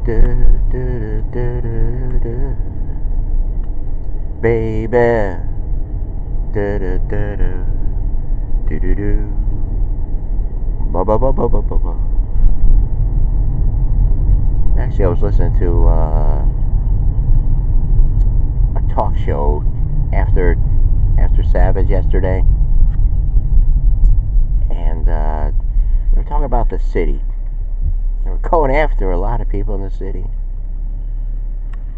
Du, du, du, du, du. Baby. Du, du, du, du. Do, do, do. Ba, ba, ba, ba, ba, ba, ba. Actually, I was listening to a talk show after Savage yesterday, and they were talking about the city. They were going after a lot of people in the city.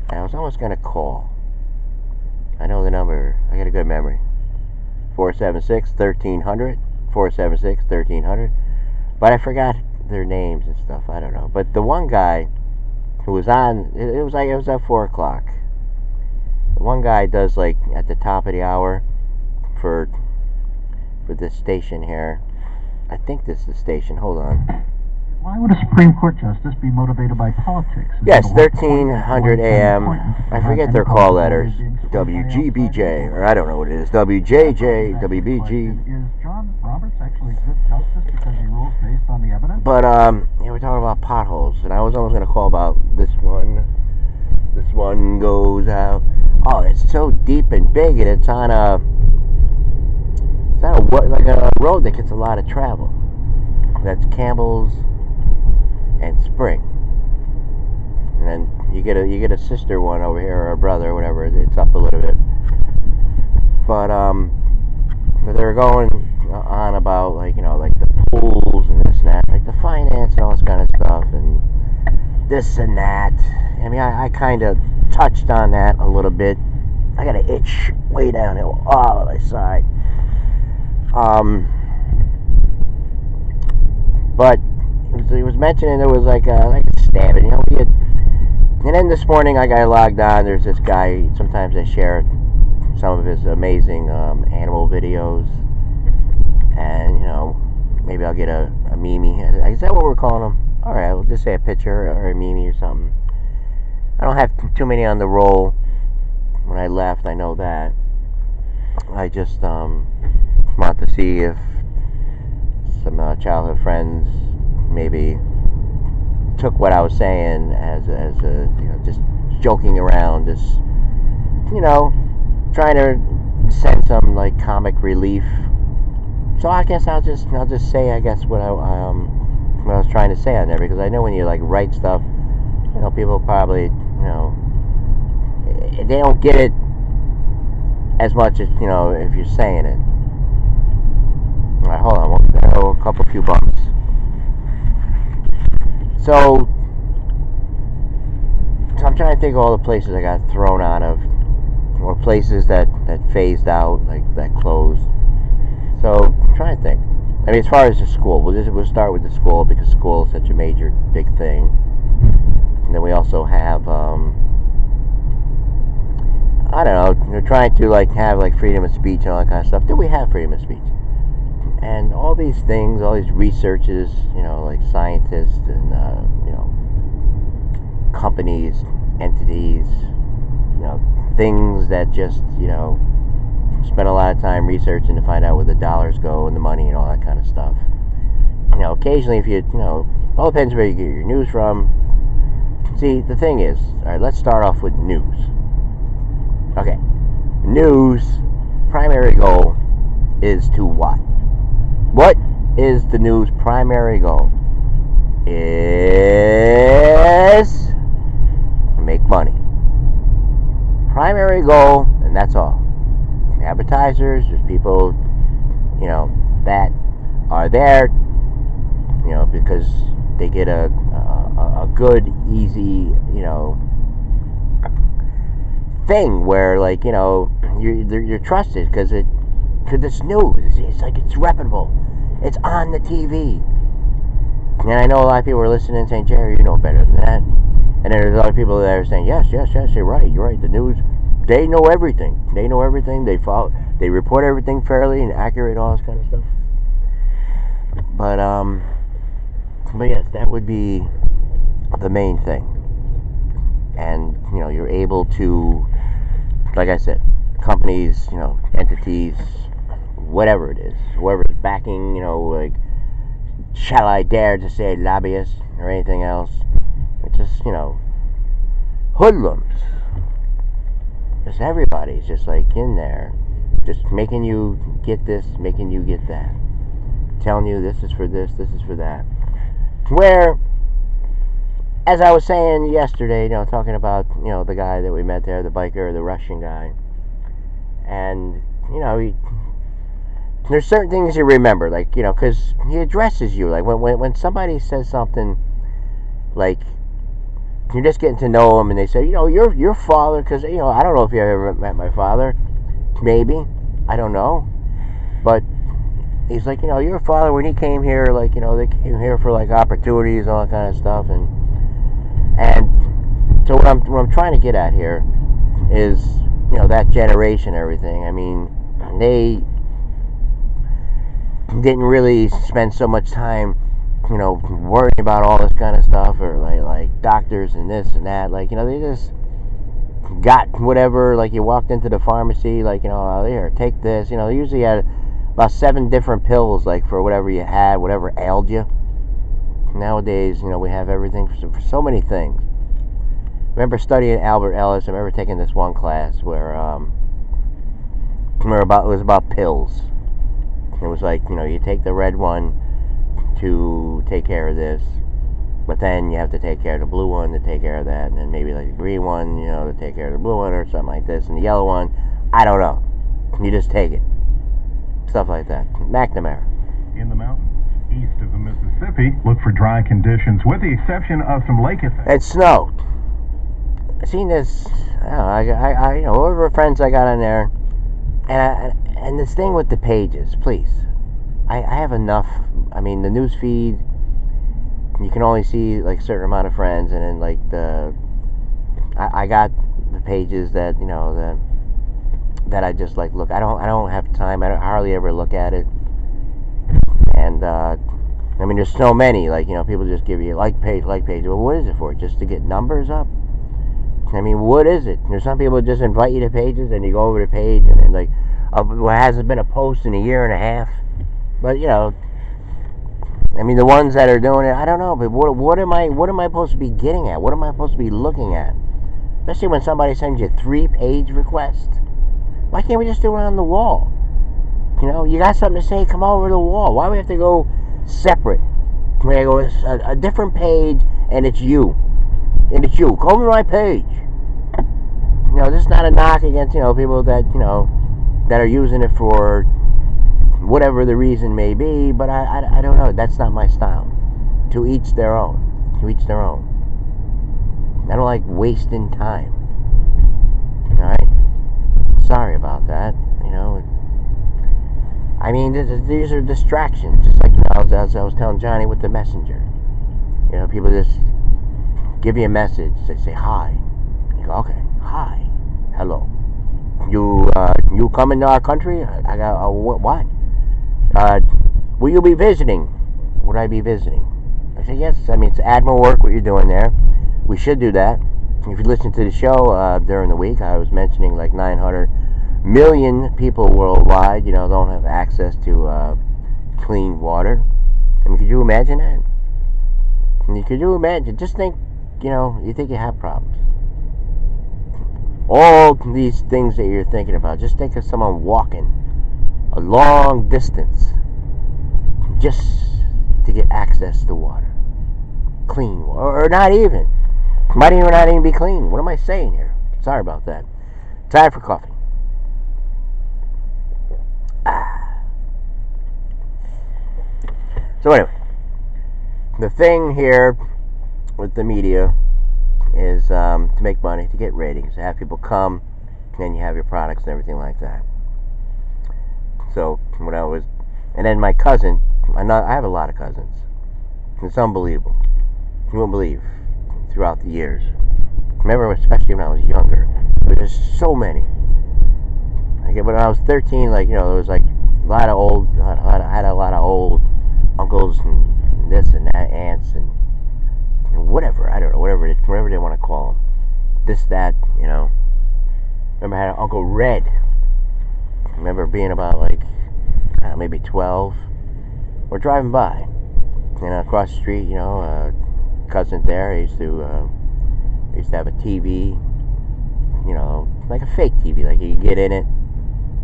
And I was almost going to call. I know the number. I got a good memory. 476-1300. 476-1300. But I forgot their names and stuff. I don't know. But the one guy who was on, it was at 4 o'clock. The one guy does like at the top of the hour for this station here. I think this is the station. Hold on. Why would a Supreme Court justice be motivated by politics? Yes, 1300 AM. I forget their call letters. WGBJ, or I don't know what it is. WJJ, WBG. Is John Roberts actually a good justice because he rules based on the evidence? But yeah, we're talking about potholes, and I was almost going to call about this one. This one goes out. Oh, it's so deep and big, and it's on a road that gets a lot of travel. That's Campbell's and Spring, and then you get a sister one over here, or a brother, or whatever. It's up a little bit, but they're going on about like the pools and this and that, like the finance and all this kind of stuff, and this and that. I mean, I kind of touched on that a little bit. I got an itch way down here, all my side. But he was mentioning there was like a stabbing, and then this morning I got logged on. There's this guy. Sometimes I share some of his amazing animal videos, and maybe I'll get a meme. Is that what we're calling them? All right, we'll just say a picture or a meme or something. I don't have too many on the roll. When I left, I know that. I just want to see if some childhood friends maybe took what I was saying as just joking around, just trying to send some like comic relief. So I guess I'll just say what I was trying to say on there, because I know when you like write stuff, people probably they don't get it as much as if you're saying it. All right, hold on, a few bumps. So I'm trying to think of all the places I got thrown out of, or places that phased out, like that closed. So I'm trying to think. I mean, as far as the school, we'll start with the school, because school is such a major, big thing. And then we also have, I don't know, they're trying to like have like freedom of speech and all that kind of stuff. Do we have freedom of speech? And all these things, all these researches, like scientists and companies, entities, things that just spend a lot of time researching to find out where the dollars go and the money and all that kind of stuff. Occasionally, if it all depends where you get your news from. See, the thing is, all right, let's start off with news. Okay, news primary goal is to what? What is the news primary goal? Is make money. Primary goal, and that's all. Advertisers, there's people, that are there, because they get a good, easy, thing where, like, you're trusted because it's news. It's like, it's reputable. It's on the TV. And I know a lot of people are listening and saying, Jerry, you know better than that. And then there's a lot of people that are saying, yes, you're right. The news, they know everything. They report everything fairly and accurate, all this kind of stuff. But yes, that would be the main thing. And, you're able to, like I said, companies, entities, whatever it is, whoever's backing, like, shall I dare to say lobbyists or anything else, it's just just, hoodlums. Just everybody's just like in there, just making you get this, making you get that, telling you this is for this is for that. Where, as I was saying yesterday, talking about, the guy that we met there, the biker, the Russian guy, and, there's certain things you remember, like, because he addresses you, like, when somebody says something, like, you're just getting to know him, and they say, your father, because, I don't know if you ever met my father, maybe, I don't know, but he's like, your father, when he came here, like, they came here for, like, opportunities, all that kind of stuff, and so what I'm trying to get at here is, that generation, everything, I mean, they didn't really spend so much time, worrying about all this kind of stuff, or like doctors and this and that, like, they just got whatever, like, you walked into the pharmacy, like, here, take this, they usually had about 7 different pills, like, for whatever you had, whatever ailed you. Nowadays, we have everything for so many things. I remember studying Albert Ellis. I remember taking this one class where it was about pills. It was like, you take the red one to take care of this, but then you have to take care of the blue one to take care of that, and then maybe like the green one, to take care of the blue one or something like this, and the yellow one, I don't know. You just take it. Stuff like that. McNamara. In the mountains east of the Mississippi, look for dry conditions with the exception of some lake effects. It snowed. I seen this, I whatever friends I got on there, and this thing with the pages, please. I have enough. I mean, the news feed, you can only see like a certain amount of friends, and then like I got the pages that that I just like look. I don't have time. I don't hardly ever look at it, and I mean, there's so many. Like, people just give you like page. Well, what is it for? Just to get numbers up? I mean, what is it? There's some people just invite you to pages, and you go over the page, and then like, well, hasn't been a post in a year and a half. But I mean, the ones that are doing it, I don't know. But what am I supposed to be getting at? What am I supposed to be looking at? Especially when somebody sends you a 3-page request. Why can't we just do it on the wall? You got something to say, come over the wall. Why do we have to go separate? Where I go a different page, and it's you. And it's you. Come to my page. This is not a knock against, people that, that are using it for whatever the reason may be, but I don't know. That's not my style. To each their own. To each their own. I don't like wasting time. Alright? Sorry about that. I mean, these are distractions. Just like, as I was telling Johnny with the messenger. People just give you a message. They say hi. You go, okay, hi, hello. You come into our country? I got what? Will you be visiting? Would I be visiting? I say yes. I mean, it's admirable work what you're doing there. We should do that. If you listen to the show during the week, I was mentioning like 900 million people worldwide, don't have access to clean water. I mean, could you imagine that? Could you imagine? Just think, you think you have problems. All these things that you're thinking about, just think of someone walking a long distance just to get access to water. Clean water. Or not even. Might even not even be clean. What am I saying here? Sorry about that. Time for coffee. So anyway, the thing here with the media is to make money, to get ratings, to have people come, and then you have your products and everything like that. So and then my cousin, I have a lot of cousins. It's unbelievable. You won't believe, throughout the years. Remember, especially when I was younger, there was just so many. Like when I was 13, there was like a lot of old, I had a lot of old uncles and this and that, aunts and whatever, I don't know, whatever they want to call them. This, that, Remember I had an Uncle Red. I remember being about maybe 12. We're driving by, across the street, cousin there, he used to They used to have a TV, you know, like a fake TV. Like you get in it,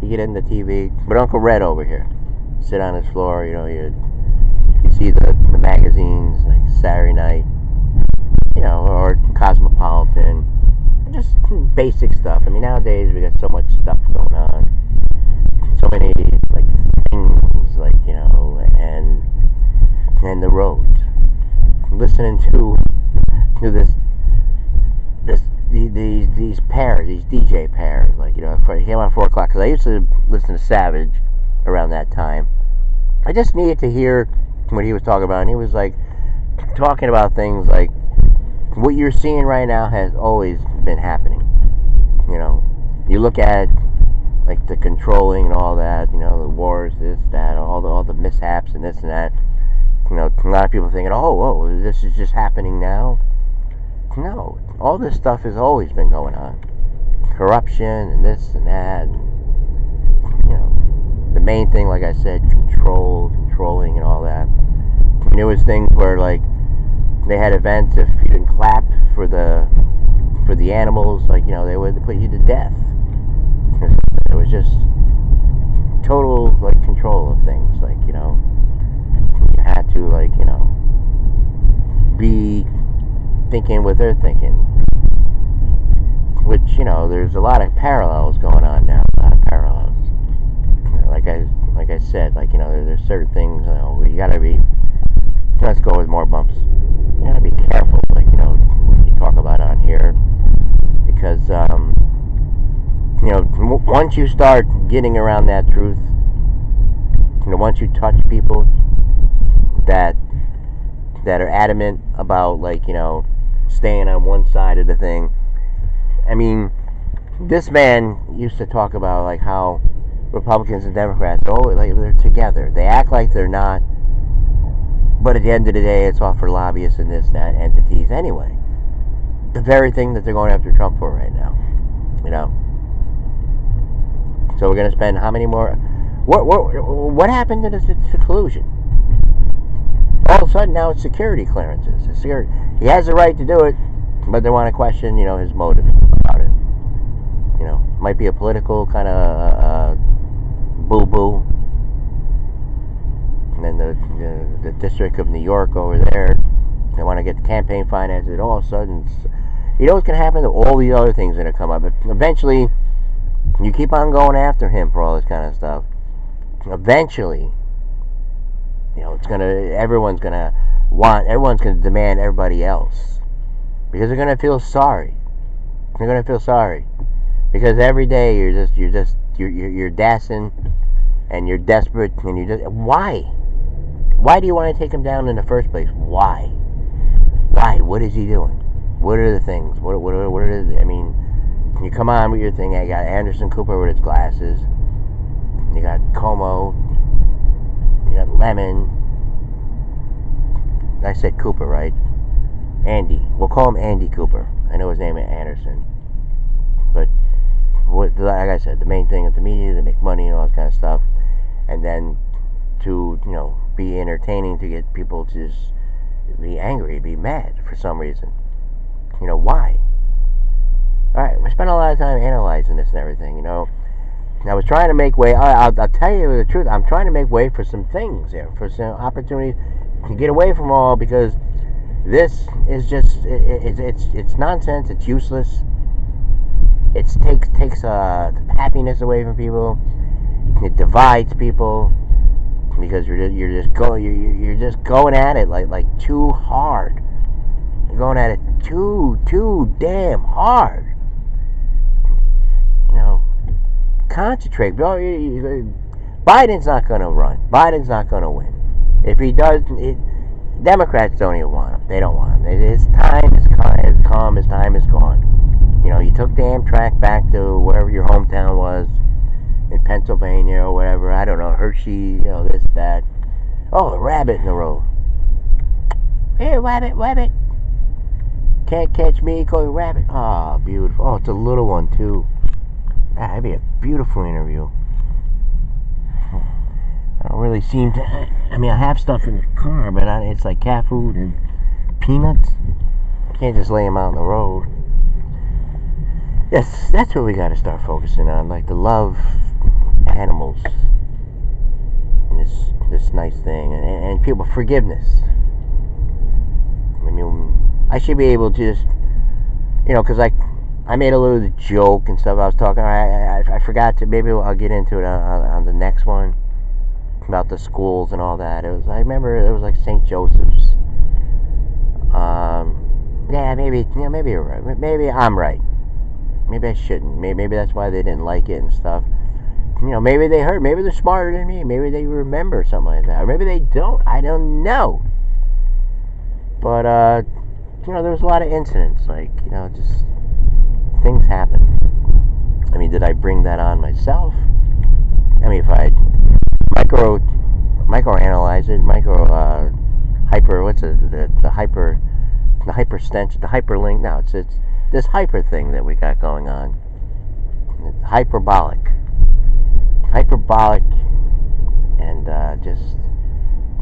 you get in the TV. But Uncle Red over here, sit on his floor, you know, you see the magazines, like Saturday Night, you know, or Cosmopolitan, just basic stuff. I mean, nowadays we got so much stuff going on, so many like things, like, you know, and the roads. Listening to these pairs, these DJ pairs, like, you know, it came on 4 o'clock, because I used to listen to Savage around that time. I just needed to hear what he was talking about, and he was like talking about things like what you're seeing right now has always been happening. You know, you look at like the controlling and all that, you know, the wars, this, that, all the mishaps and this and that. You know, a lot of people thinking, oh, this is just happening now. No, all this stuff has always been going on. Corruption and this and that, and, you know, the main thing, like I said, controlling and all that. And there was things where, like, they had events, if you didn't clap for the animals, like, you know, they would put you to death. It was just total, like, control of things, like, you know, you had to, like, you know, be thinking what they're thinking, which, you know, there's a lot of parallels going on now, a lot of parallels. You know, like I said, like, you know, there's certain things, you know, you gotta be, let's go with more bumps. You gotta be careful, like, you know, what you talk about on here, because, you know, once you start getting around that truth, you know, once you touch people that are adamant about, like, you know, staying on one side of the thing. I mean, this man used to talk about, like, how Republicans and Democrats, like, they're together. They act like they're not, but at the end of the day, it's all for lobbyists and this, that, entities anyway. The very thing that they're going after Trump for right now, you know. So we're going to spend how many more? What happened to the collusion? All of a sudden now it's security clearances. He has the right to do it, but they want to question, you know, his motives about it. You know, might be a political kind of boo-boo. And then the District of New York over there, they want to get the campaign finances. All of a sudden, you know what's going to happen? All the other things are going to come up. Eventually, you keep on going after him for all this kind of stuff. Eventually, you know, everyone's gonna demand everybody else, because they're gonna feel sorry. They're gonna feel sorry because every day you're dancing and you're desperate and you just why do you want to take him down in the first place? Why? What is he doing? What are the things? What are the, I mean, you come on with your thing. You got Anderson Cooper with his glasses. You got Como. You got Lemon. I said Cooper, right? Andy. We'll call him Andy Cooper. I know his name is Anderson. But, like I said, the main thing at the media, they make money and all that kind of stuff. And then to, you know, be entertaining, to get people to just be angry, be mad for some reason. You know, why? Alright, we spent a lot of time analyzing this and everything, you know. I was trying to make way. I'll tell you the truth. I'm trying to make way for some things here, for some opportunities to get away from all, because this is just it's nonsense. It's useless. It takes happiness away from people. It divides people because you're just going at it like too hard. You're going at it too damn hard. You know. Concentrate. Biden's not going to run. Biden's not going to win. If he does, Democrats don't even want him. They don't want him. His time is come. His time is gone. You know, you took the Amtrak back to wherever your hometown was, in Pennsylvania or whatever. I don't know, Hershey, you know, this, that. Oh, a rabbit in the road. Hey, rabbit. Can't catch me, call you rabbit. Oh, beautiful. Oh, it's a little one, too. That'd be a beautiful interview. I don't really seem to. I mean, I have stuff in the car, but it's like cat food and peanuts. can't just lay them out in the road. Yes, that's what we got to start focusing on, like the love animals and this nice thing, and people, forgiveness. I mean, I should be able to just, because I made a little joke and stuff. I was talking. I forgot to. Maybe I'll get into it on the next one about the schools and all that. I remember it was like St. Joseph's. Yeah, maybe you're right. Maybe I'm right. Maybe I shouldn't. Maybe that's why they didn't like it and stuff. Maybe they heard. Maybe they're smarter than me. Maybe they remember something like that. Or maybe they don't. I don't know. But, there was a lot of incidents. Like, just things happen. I mean, did I bring that on myself? I mean, if I microanalyze it, the hyperstension, the hyperlink. Now it's this hyper thing that we got going on. It's hyperbolic, and just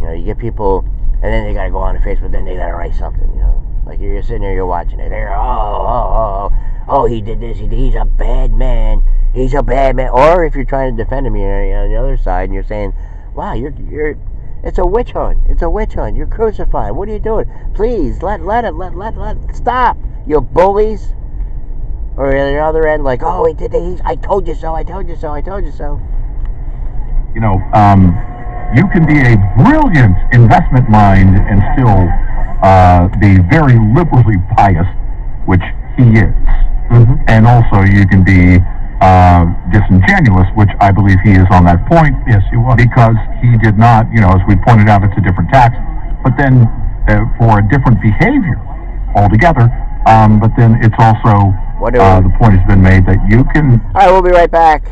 you get people, and then they gotta go on to Facebook, then they gotta write something. Like you're sitting there, you're watching it. They're he did this. He's a bad man. He's a bad man. Or if you're trying to defend him, you're on the other side, and you're saying, wow, you're. It's a witch hunt. It's a witch hunt. You're crucified. What are you doing? Please let stop. You bullies. Or on the other end, like, oh, he did this. I told you so. I told you so. I told you so. You can be a brilliant investment mind and still be very liberally pious, which he is. Mm-hmm. And also you can be disingenuous, which I believe he is on that point. Yes, he was. Because he did not, as we pointed out, it's a different tax, but then for a different behavior altogether. But then it's also, the point has been made that you can... All right, we'll be right back.